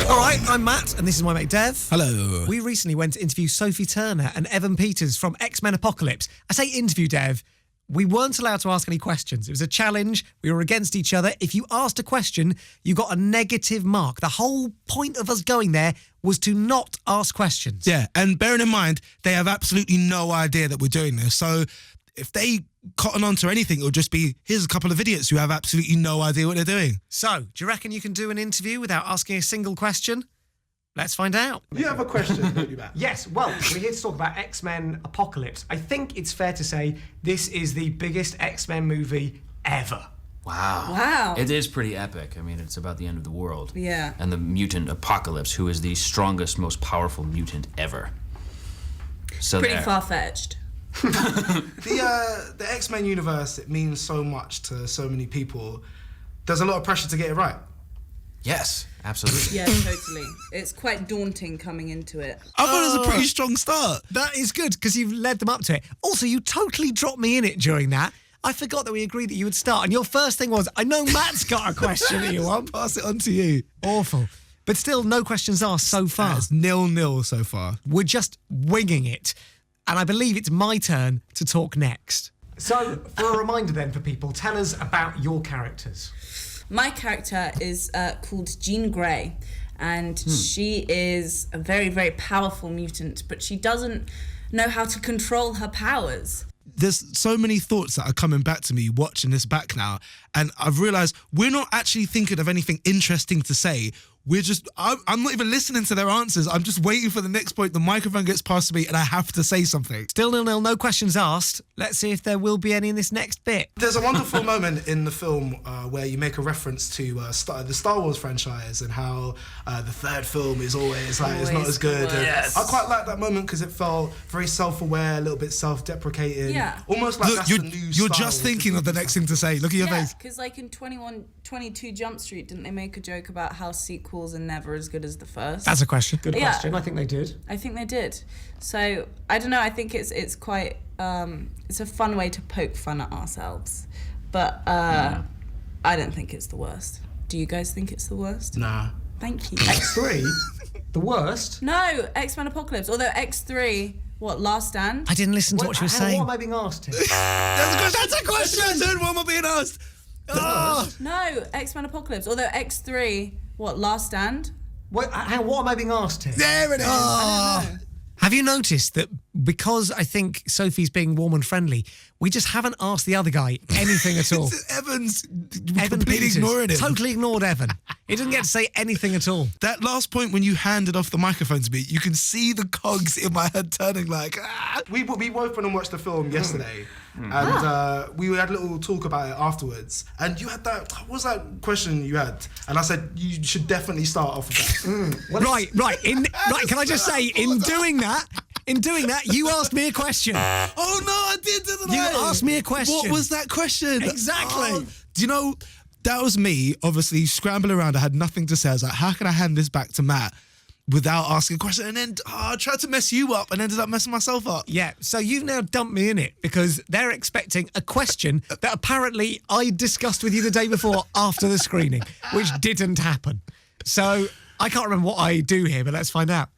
All right, I'm Matt, and this is my mate Dev. Hello. We recently went to interview Sophie Turner and Evan Peters from X-Men Apocalypse. I say interview, Dev. We weren't allowed to ask any questions. It was a challenge. We were against each other. If you asked a question, you got a negative mark. The whole point of us going there was to not ask questions. Yeah, and bearing in mind, they have absolutely no idea that we're doing this. So if they cotton on to anything, it'll just be, here's a couple of idiots who have absolutely no idea what they're doing. So, do you reckon you can do an interview without asking a single question? Let's find out. You have a question, don't you, Matt? Yes, well, we're here to talk about X-Men Apocalypse. I think it's fair to say this is the biggest X-Men movie ever. Wow. It is pretty epic. I mean, it's about the end of the world. Yeah. And the mutant Apocalypse, who is the strongest, most powerful mutant ever. So Pretty far-fetched. The X-Men universe, it means so much to so many people. There's a lot of pressure to get it right. Yes, absolutely. Yeah, totally. It's quite daunting coming into it. I thought it was a pretty strong start. That is good, because you've led them up to it. Also, you totally dropped me in it during that. I forgot that we agreed that you would start, and your first thing was, I know Matt's got a question that you want. Pass it on to you. Awful. But still, no questions asked so far. It's 0-0 so far. We're just winging it. And I believe it's my turn to talk next. So, for a reminder then for people, tell us about your characters. My character is called Jean Grey, and she is a very, very powerful mutant, but she doesn't know how to control her powers. There's so many thoughts that are coming back to me watching this back now, and I've realised we're not actually thinking of anything interesting to say. We're just, I'm not even listening to their answers. I'm just waiting for the next point. The microphone gets past me and I have to say something. Still 0-0, no questions asked. Let's see if there will be any in this next bit. There's a wonderful moment in the film where you make a reference to the Star Wars franchise and how the third film is always like, it's not as good. And Yes. I quite like that moment because it felt very self-aware, a little bit self-deprecating. Yeah. Almost like Look, that's you're, the new you're style just thinking of the next thing to say. Look at your Yeah, face. because like in 22 Jump Street, didn't they make a joke about how sequels are never as good as the first? That's a question. Good Yeah. question. I think they did. I think they did. So I don't know. I think it's quite it's a fun way to poke fun at ourselves, but I don't think it's the worst. Do you guys think it's the worst? Nah. Thank you. X3, the worst. No, X-Men Apocalypse. Although X3, what, Last Stand? I didn't listen to what you were saying. What am I being asked here? That's a question. What am I being asked? No, X-Men Apocalypse. Although X3, what, Last Stand? What am I being asked here? There it is. I don't know. Have you noticed that because I think Sophie's being warm and friendly, we just haven't asked the other guy anything at all? Evan's Evan completely Peters ignoring him. totally ignored Evan. He didn't get to say anything at all. That last point when you handed off the microphone to me, you can see the cogs in my head turning like, We both went and watched the film yesterday, and we had a little talk about it afterwards. And you had that. What was that question you had? And I said you should definitely start off with that. Right. Can I just say, in doing that, you asked me a question. Oh no, I didn't You I? asked me a question. What was that question? Exactly. Oh, do you know, that was me, obviously, scrambling around. I had nothing to say. I was like, how can I hand this back to Matt without asking a question? And then I tried to mess you up and ended up messing myself up. Yeah, so you've now dumped me in it because they're expecting a question that apparently I discussed with you the day before after the screening, which didn't happen. So I can't remember what I do here, but let's find out.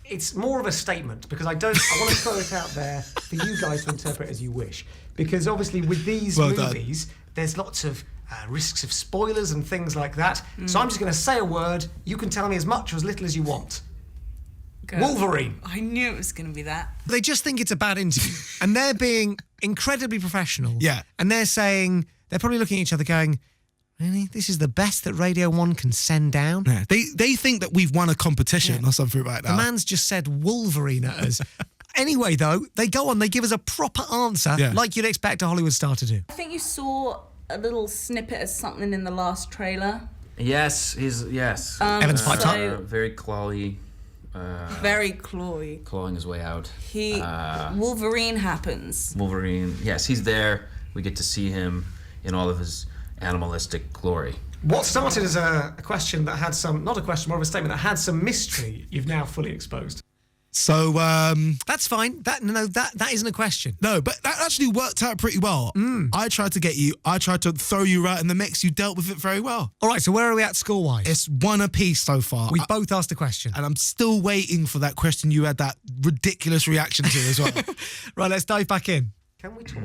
It's more of a statement because I want to throw it out there for you guys to interpret as you wish. Because obviously with these movies, there's lots of risks of spoilers and things like that. So I'm just going to say a word. You can tell me as much or as little as you want. Go. Wolverine. I knew it was going to be that. They just think it's a bad interview. And they're being incredibly professional. Yeah. And they're probably looking at each other going, really? This is the best that Radio 1 can send down? Yeah, they think that we've won a competition or something right now. The man's just said Wolverine at us. Anyway, though, they go on, they give us a proper answer like you'd expect a Hollywood star to do. I think you saw a little snippet of something in the last trailer. Yes, yes. Evan's piped up. Very clawy. Very clawy. Clawing his way out. Wolverine happens. Wolverine, yes, he's there. We get to see him in all of his animalistic glory. What started as a question that had some, not a question, more of a statement that had some mystery, you've now fully exposed. So, That's fine. That isn't a question. no, but that actually worked out pretty well. I tried to get you. I tried to throw you right in the mix. You dealt with it very well. All right, so where are we at score-wise? It's one apiece so far. We both asked a question. And I'm still waiting for that question you had that ridiculous reaction to as well. Right, let's dive back in. Can we talk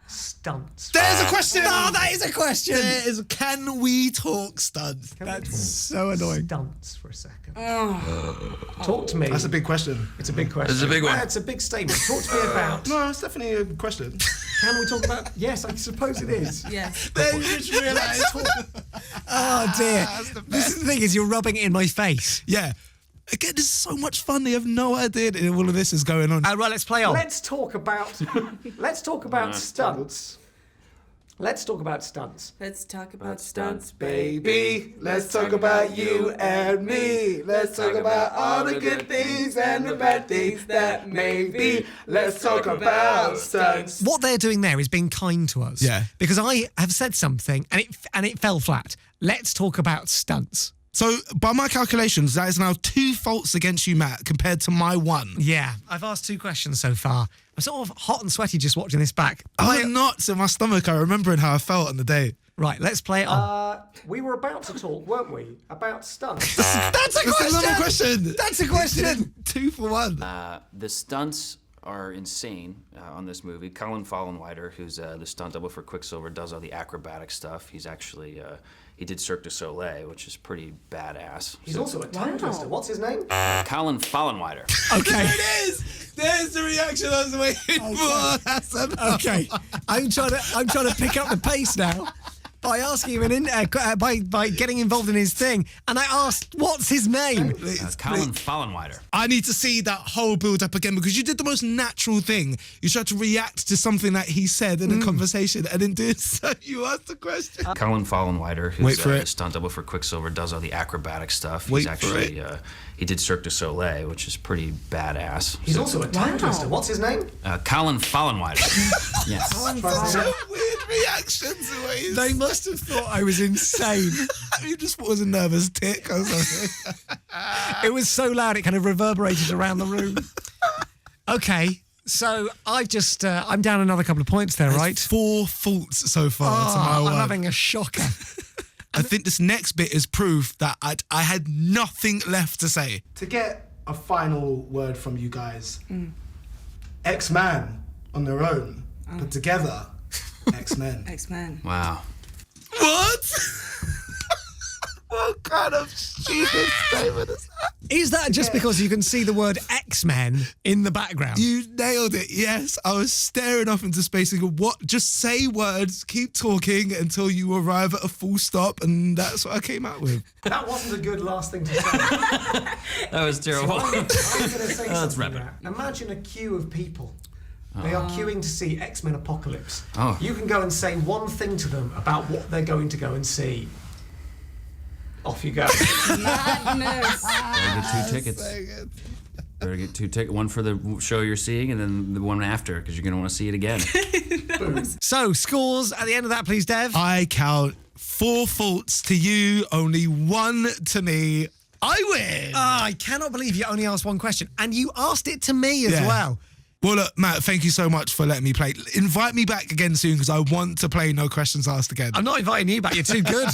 stunts? There's a question. that is a question. There is. Can we talk stunts? That's so annoying. Stunts for a second. Talk to me. That's a big question. It's a big question. It's a big one. It's a big statement. Talk to me about. No, it's definitely a question. Can we talk about? Yes, I suppose it is. Yes. Then you just realise. Oh dear. This is the thing is you're rubbing it in my face. Yeah. Again, this is so much fun. They have no idea that all of this is going on. Right, let's play on. Let's talk about. Let's talk about stunts. Let's talk about stunts. Let's talk about stunts, Baby, let's talk about you and me. Let's talk about all the good things and the bad things that may be. Let's talk about stunts. What they're doing there is being kind to us. Yeah. Because I have said something and it fell flat. Let's talk about stunts. So, by my calculations, that is now 2 faults against you, Matt, compared to my 1. Yeah. I've asked 2 questions so far. I'm sort of hot and sweaty just watching this back. I'm knots in my stomach. I'm remembering how I felt on the day. Right, let's play it on. We were about to talk, weren't we, about stunts? That's a That's another question. That's a question. 2 for 1. The stunts are insane on this movie. Colin Fallenweider, who's the stunt double for Quicksilver, does all the acrobatic stuff. He's actually he did Cirque du Soleil, which is pretty badass. He's also a tongue twister. What's his name? Colin Fallenweider. Okay. There it is. There's the reaction I was waiting for. That's enough. Okay. I'm trying to pick up the pace now by asking him by getting involved in his thing, and I asked, "What's his name?" Colin Fallenweider. I need to see that whole build up again because you did the most natural thing. You tried to react to something that he said in a conversation, and in doing so, you asked the question. Colin Fallenweider, Wait who's for the it. stunt double for Quicksilver, does all the acrobatic stuff. Wait He's for actually he did Cirque du Soleil, which is pretty badass. He's also a tongue twister. What's his name? Colin Fallenweider. Yes. Such weird reactions. They must have thought I was insane. You just thought it was a nervous tick or something. It was so loud it kind of reverberated around the room. Okay, so I've just I'm down another couple of points there, right? 4 faults so far to my I'm one. having a shocker. I think this next bit is proof that I had nothing left to say. To get a final word from you guys, X-Man on their own, but together, X-Men. X-Men. Wow. What? What kind of stupid statement is that? Is that just because you can see the word X-Men in the background? You nailed it. Yes, I was staring off into space and go, what? Just say words, keep talking until you arrive at a full stop, and that's what I came out with. That wasn't a good last thing to say. That was terrible. I'm going to say Let's something. wrap it. Matt. Imagine a queue of people. They are queuing to see X-Men Apocalypse. Oh. You can go and say one thing to them about what they're going to go and see. Off you go. Madness. Better get 2 tickets. Better get 2 tickets. One for the show you're seeing, and then the one after, because you're going to want to see it again. So, scores at the end of that, please, Dev. I count 4 faults to you, only 1 to me. I win. I cannot believe you only asked one question, and you asked it to me as Yeah. well. Well, look, Matt, thank you so much for letting me play. Invite me back again soon because I want to play No Questions Asked again. I'm not inviting you back. You're too good.